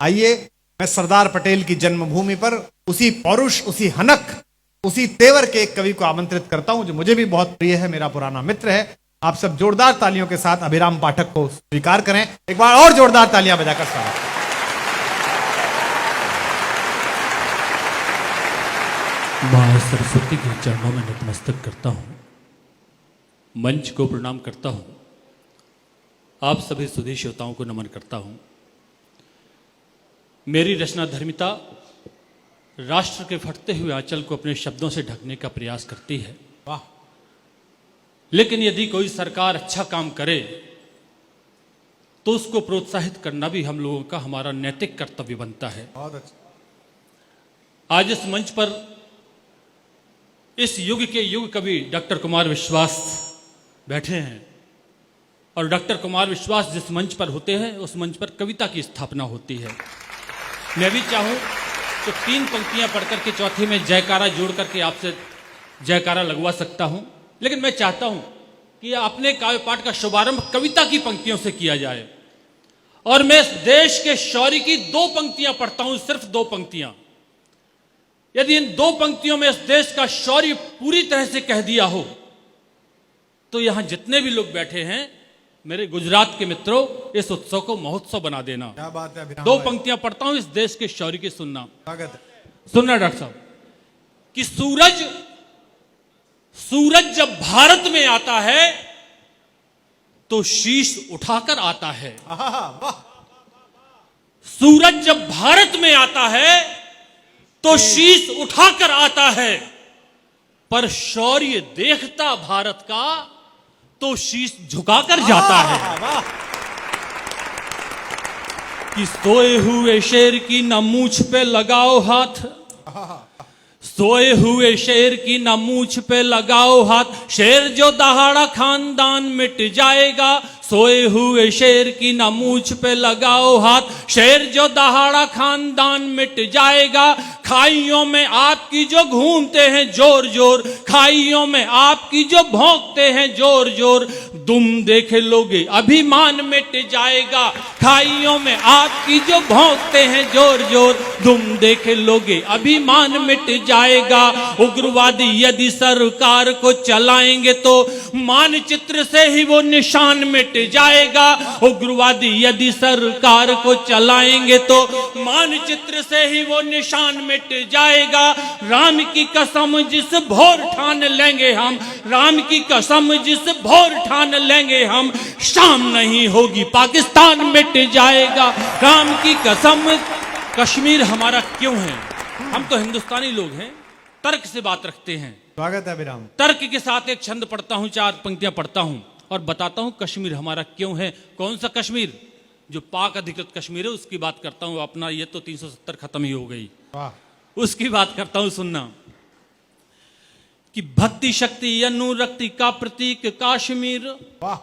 आइए मैं सरदार पटेल की जन्मभूमि पर उसी पौरुष, उसी हनक, उसी तेवर के एक कवि को आमंत्रित करता हूं जो मुझे भी बहुत प्रिय है, मेरा पुराना मित्र है। आप सब जोरदार तालियों के साथ अभिराम पाठक को स्वीकार करें। एक बार और जोरदार तालियां बजाकर स्वागत। मां सरस्वती के चरणों में नतमस्तक करता हूं, मंच को प्रणाम करता हूं, आप सभी सुधी श्रोताओं को नमन करता हूं। मेरी रचना धर्मिता राष्ट्र के फटते हुए आंचल को अपने शब्दों से ढकने का प्रयास करती है। वाह! लेकिन यदि कोई सरकार अच्छा काम करे तो उसको प्रोत्साहित करना भी हम लोगों का, हमारा नैतिक कर्तव्य बनता है। बहुत अच्छा। आज इस मंच पर इस युग के युग कवि डॉक्टर कुमार विश्वास बैठे हैं और डॉक्टर कुमार विश्वास जिस मंच पर होते हैं उस मंच पर कविता की स्थापना होती है। मैं भी चाहूं तो 3 पंक्तियां पढ़कर के चौथी में जयकारा जोड़ करके आपसे जयकारा लगवा सकता हूं, लेकिन मैं चाहता हूं कि अपने काव्य पाठ का शुभारंभ कविता की पंक्तियों से किया जाए। और मैं इस देश के शौर्य की 2 पंक्तियां पढ़ता हूं, सिर्फ 2 पंक्तियां। यदि इन 2 पंक्तियों में इस देश का शौर्य पूरी तरह से कह दिया हो तो यहां जितने भी लोग बैठे हैं, मेरे गुजरात के मित्रों, इस उत्सव को महोत्सव बना देना। क्या बात है अभिराम 2 भाई। पंक्तियां पढ़ता हूं इस देश के शौर्य की, सुनना। स्वागत है। सुनना डॉक्टर साहब कि सूरज जब भारत में आता है तो शीश उठाकर आता है। वाह! सूरज जब भारत में आता है तो शीश उठाकर आता है, पर शौर्य देखता भारत का तो शीश झुकाकर जाता है। वाह! कि सोए हुए शेर की न मूंछ पे लगाओ हाथ, सोए हुए शेर की न मूंछ पे लगाओ हाथ, शेर जो दहाड़ा खानदान मिट जाएगा। सोए हुए शेर की न मूंछ पे लगाओ हाथ, शेर जो दहाड़ा खानदान मिट जाएगा। खाइयों में आपकी जो घूमते हैं जोर जोर, खाइयों में आपकी जो भौंकते हैं जोर जोर, तुम देखे लोगे अभिमान मिट जाएगा। खाइयों में आपकी जो भौंकते हैं जोर जोर, तुम देखे लोगे अभिमान मिट जाएगा। उग्रवादी यदि सरकार को चलाएंगे तो मानचित्र से ही वो निशान मिट जाएगा। उग्रवादी यदि सरकार को चलाएंगे तो मानचित्र से ही वो निशान मिट जाएगा। राम की कसम जिस भोर ठान लेंगे हम, राम की कसम जिस भोर ठान लेंगे हम, शाम नहीं होगी पाकिस्तान मिट जाएगा। राम की कसम। कश्मीर हमारा क्यों है? हम तो हिंदुस्तानी लोग हैं, तर्क से बात रखते हैं। स्वागत है अभिराम। तर्क के साथ एक छंद पढ़ता हूं, 4 पंक्तियां पढ़ता हूं और बताता हूं कश्मीर हमारा क्यों है। कौन सा कश्मीर? जो पाक अधिकृत कश्मीर है उसकी बात करता हूं। अपना ये तो 370 खत्म ही हो गई। वाह! उसकी बात करता हूं, सुनना। कि भक्ति शक्ति अनुरक्ति का प्रतीक काश्मीर, वाह!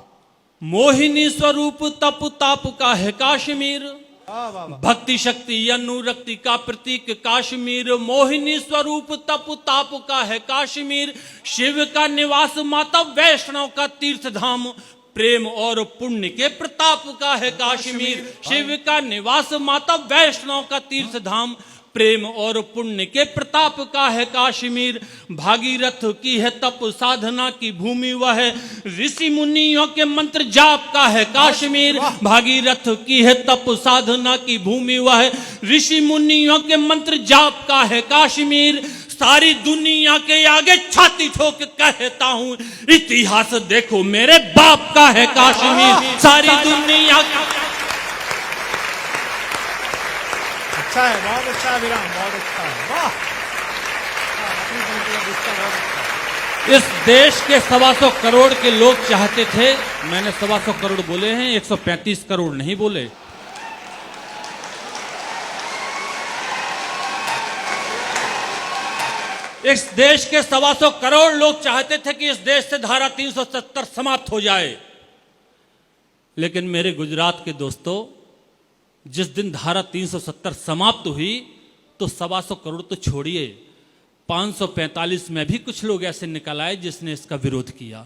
मोहिनी स्वरूप तप ताप का है काश्मीर। वाह! वाह! भक्ति शक्ति अनुरक्ति का प्रतीक काश्मीर, मोहिनी स्वरूप तप ताप का है काश्मीर। शिव का निवास माता वैष्णव का तीर्थ धाम, प्रेम और पुण्य के प्रताप का है काश्मीर। शिव का निवास माता वैष्णव का तीर्थ धाम, प्रेम और पुण्य के प्रताप का है काश्मीर। भागीरथ की है तप साधना की भूमि, वह है ऋषि मुनियों के मंत्र जाप का है काश्मीर। भागीरथ की है तप साधना की भूमि, वह है ऋषि मुनियों के मंत्र जाप का है काश्मीर। सारी दुनिया के आगे छाती ठोक कहता हूं, इतिहास देखो मेरे बाप का है काश्मीर। सारी दुनिया। अच्छा है, बहुत अच्छा है अभिराम, बहुत अच्छा है। वाह! इस देश के 125 करोड़ के लोग चाहते थे, मैंने 125 करोड़ बोले हैं, 135 करोड़ नहीं बोले। इस देश के 125 करोड़ लोग चाहते थे कि इस देश से धारा 370 समाप्त हो जाए। लेकिन मेरे गुजरात के दोस्तों, जिस दिन धारा 370 समाप्त हुई तो 125 करोड़ तो छोड़िए, 545 में भी कुछ लोग ऐसे निकल आए जिसने इसका विरोध किया।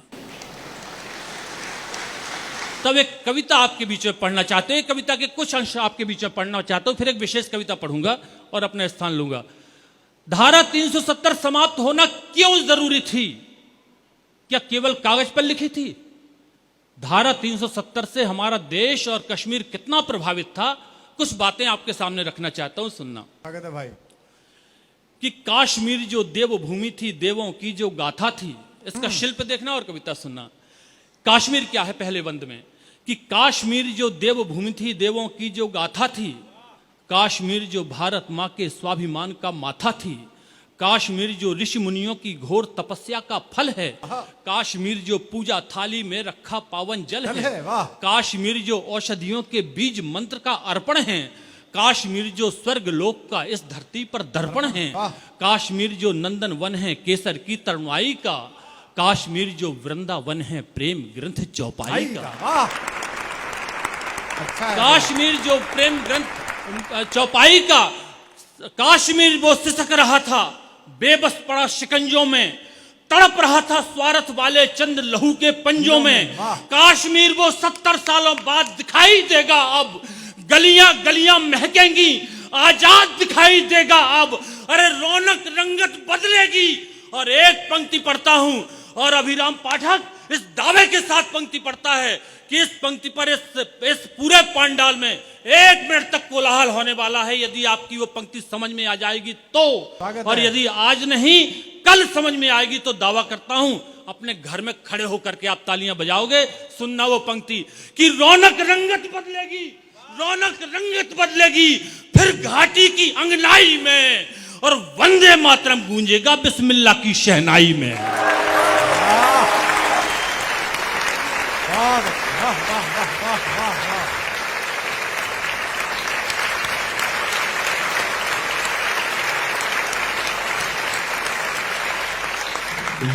तब एक कविता आपके बीच में पढ़ना चाहते हैं, कविता के कुछ अंश आपके बीच में पढ़ना चाहता हूं, फिर एक विशेष कविता पढ़ूंगा और अपना स्थान लूंगा। धारा 370 समाप्त होना क्यों जरूरी थी? क्या केवल कागज पर लिखी थी? धारा 370 से हमारा देश और कश्मीर कितना प्रभावित था, कुछ बातें आपके सामने रखना चाहता हूं, सुनना। स्वागत है भाई। कि काश्मीर जो देवभूमि थी, देवों की जो गाथा थी, इसका शिल्प देखना और कविता सुनना। काश्मीर क्या है पहले बंद में, कि काश्मीर जो देवभूमि थी, देवों की जो गाथा थी, काश्मीर जो भारत मां के स्वाभिमान का माथा थी, काश्मीर जो ऋषि मुनियों की घोर तपस्या का फल है, काश्मीर जो पूजा थाली में रखा पावन जल है, काश्मीर जो औषधियों के बीज मंत्र का अर्पण है, काश्मीर जो स्वर्ग लोक का इस धरती पर दर्पण है, काश्मीर जो नंदन वन है केसर की तरुणाई का, काश्मीर जो वृंदावन है प्रेम ग्रंथ चौपाई का, काश्मीर जो प्रेम ग्रंथ चौपाई का, काश्मीर वो सिसक रहा था बेबस पड़ा शिकंजों में, तड़प रहा था स्वार्थ वाले चंद लहू के पंजों में, काश्मीर वो 70 सालों बाद दिखाई देगा अब, गलियां गलियां महकेंगी, आजाद दिखाई देगा अब, अरे रौनक रंगत बदलेगी। और एक पंक्ति पढ़ता हूं और अभिराम पाठक इस दावे के साथ पंक्ति पढ़ता है कि इस पंक्ति पर इस पूरे पांडाल में 1 मिनट तक कोलाहल होने वाला है। यदि आपकी वो पंक्ति समझ में आ जाएगी तो, और यदि आज नहीं कल समझ में आएगी तो दावा करता हूं अपने घर में खड़े होकर के आप तालियां बजाओगे। सुनना वो पंक्ति कि रौनक रंगत बदलेगी, रौनक रंगत बदलेगी फिर घाटी की अंगनाई में, और वंदे मातरम गूंजेगा बिस्मिल्लाह की शहनाई में।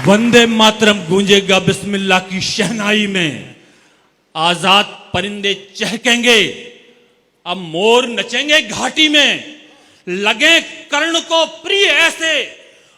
वंदे मातरम गूंजेगा बिस्मिल्लाह की शहनाई में, आजाद परिंदे चहकेंगे, अब मोर नचेंगे घाटी में, लगे कर्ण को प्रिय ऐसे,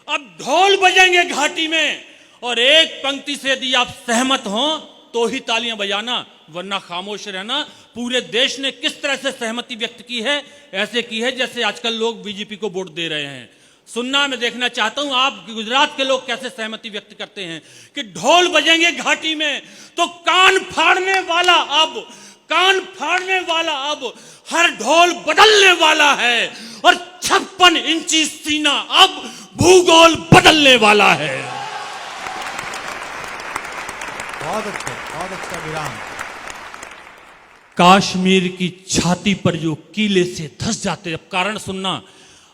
अब ढोल बजेंगे घाटी में। और एक पंक्ति से यदि आप सहमत हो तो ही तालियां बजाना, वरना खामोश रहना। पूरे देश ने किस तरह से सहमति व्यक्त की है, ऐसे की है जैसे आजकल लोग बीजेपी को वोट दे रहे हैं। सुनना, मैं देखना चाहता हूं आप गुजरात के लोग कैसे सहमति व्यक्त करते हैं कि ढोल बजेंगे घाटी में तो कान फाड़ने वाला अब, कान फाड़ने वाला अब, हर ढोल बदलने वाला है, और 56 इंची सीना अब भूगोल बदलने वाला है। बहुत अच्छा विराम। काश्मीर की छाती पर जो कीले से धस जाते, अब कारण सुनना,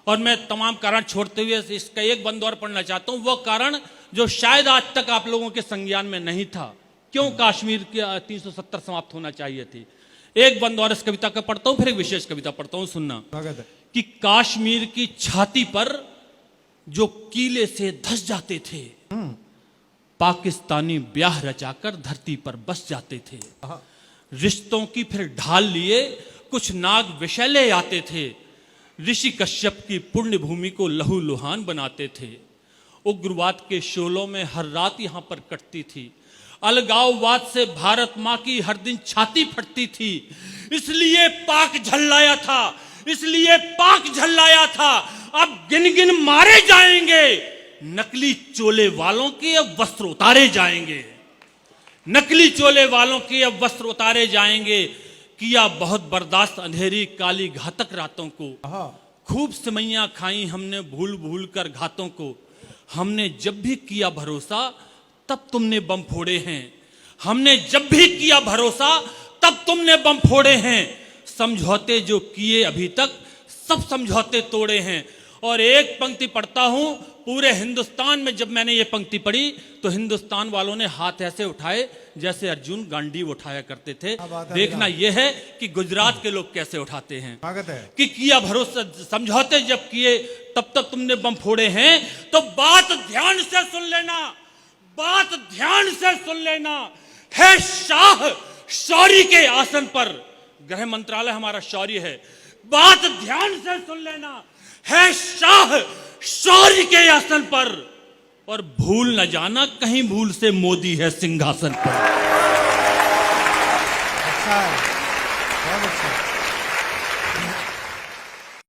और मैं तमाम कारण छोड़ते हुए इसका एक बंद और पढ़ना चाहता हूं, वो कारण जो शायद आज तक आप लोगों के संज्ञान में नहीं था। क्यों काश्मीर के 370 समाप्त होना चाहिए थी। एक बंद और इस कविता का पढ़ता हूं, फिर एक विशेष कविता पढ़ता हूं, सुनना। कि काश्मीर की छाती पर जो कीले से धस जाते थे, पाकिस्तानी ब्याह रचाकर धरती पर बस जाते थे, रिश्तों की फिर ढाल लिए कुछ नाग विषैले आते थे, ऋषि कश्यप की पुण्य भूमि को लहू लुहान बनाते थे, उग्रवाद के शोलों में हर रात यहां पर कटती थी, अलगाववाद से भारत मां की हर दिन छाती फटती थी, इसलिए पाक झल्लाया था, इसलिए पाक झल्लाया था, अब गिन गिन मारे जाएंगे, नकली चोले वालों के अब वस्त्र उतारे जाएंगे, नकली चोले वालों के अब वस्त्र उतारे जाएंगे। किया बहुत बर्दाश्त अंधेरी काली घातक रातों को, खूब सिमैयां खाई हमने भूल भूल कर घातों को, हमने जब भी किया भरोसा तब तुमने बम फोड़े हैं, हमने जब भी किया भरोसा तब तुमने बम फोड़े हैं, समझौते जो किए अभी तक सब समझौते तोड़े हैं। और एक पंक्ति पढ़ता हूं, पूरे हिंदुस्तान में जब मैंने ये पंक्ति पढ़ी तो हिंदुस्तान वालों ने हाथ ऐसे उठाए जैसे अर्जुन गांडीव उठाया करते थे। देखना यह है कि गुजरात के लोग कैसे उठाते हैं। कि किया भरोसा समझौते जब किए तब तक तुमने बम फोड़े हैं, तो बात ध्यान से सुन लेना, बात ध्यान से सुन लेना, है शाह शौर्य के आसन पर, गृह मंत्रालय हमारा शौर्य है, बात ध्यान से सुन लेना, है शाह शौर्य के आसन पर, और भूल न जाना कहीं भूल से मोदी है सिंहासन पर। अच्छा है, बहुत अच्छा